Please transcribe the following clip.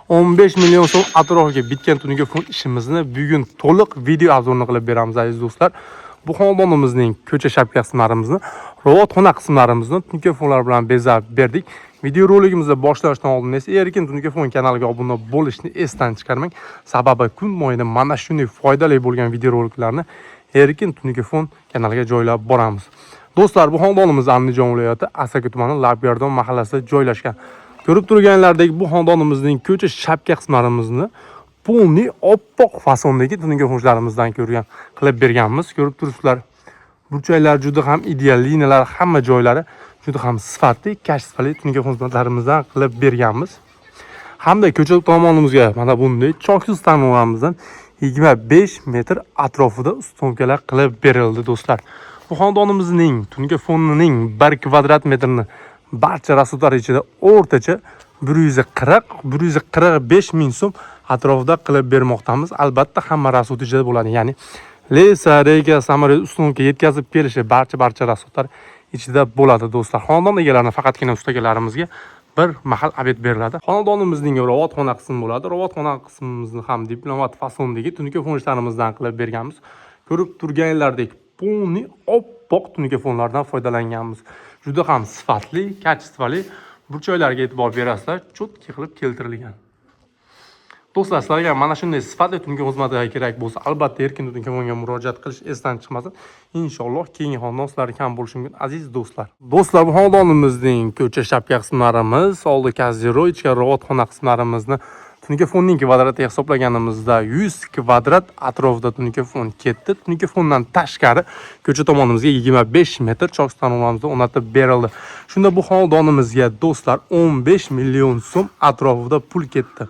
15 million so'm atrofiga bitgan tungi fon ishimizni bugun to'liq video obzorini qilib beramiz aziz do'stlar. Bu xonadonimizning ko'cha shapka qismlarimizni, robotxona qismlarimizni tungi fonlar bilan bezab berdik. Video roligimizni boshlashdan oldin esa Erkin tungi fon kanaliga obuna bo'lishni esdan chiqarmang. Sababi kun moyida mana shunday foydali bo'lgan video roliklarni Erkin tungi fon kanaliga joylab boramiz. Do'stlar, bu xonadonimiz Andijon viloyati Asaka tumani Labgardon mahallasida joylashgan. Ko'rib turganlaridek bu xonadonimizning ko'cha shapka qismlarimizni polni oppoq fasondagi tungi fonlarimizdan ko'rgan qilib berganmiz. Ko'rib turibsizlar. Burchaklar juda ham ideal, liniyalar hamma joylari juda ham sifatli, kashfali tungi fonlarimizdan qilib berganmiz. Hamda ko'cha tomonimizga mana bunday choksiz ta'mirlarimizdan 25 metr atrofida ustunkalar qilib berildi do'stlar. Bu xonadonimizning tungi fonining 1 kvadrat metrini barcha rasudlar ichida o'rtacha 140-145 ming so'm atrofida qilib bermoqdamiz. Albatta hamma rasud ichida bo'ladi. Ya'ni lesa, rega, samolyot ustunga yetkazib kelishi barcha rasudlar ichida bo'ladi do'stlar. Xonadon egalarini faqatgina ustagalarimizga bir mahal obed beriladi. Xonadonimizning robotxona qismi bo'ladi. Robotxona qismimizni ham diplomat fasondagi tungi fonlarimizdan qilib berganmiz. Ko'rib turganlaridek polni oppoq tungi fonlardan foydalanganmiz. Juda ham sifatli, kачествали burchaklarga e'tibor berasizlar, cho'tki qilib keltirilgan. Do'stlar, sizlarga mana shunday sifatli tungi xizmatlar kerak bo'lsa, albatta Erkin tungi fonga murojaat qilish esdan chiqmasin. Inshaalloh keyingi xonadon sizlarga ham bo'lishi mumkin aziz do'stlar. Do'stlar, bu xonadonimizning ko'cha shapka qismlarimiz, oldi kazero, ichki robotxona qismlarimizni tungi fonning kvadratiga hisoblaganimizda 100 kvadrat atrofida tungi fon ketdi. Tungi fondan tashqari ko'cha tomonimizga 25 metr cho'qstanovlarimizni o'rnatib berildi. Shunda bu xonadonimizga do'stlar 15 million so'm atrofida pul ketdi.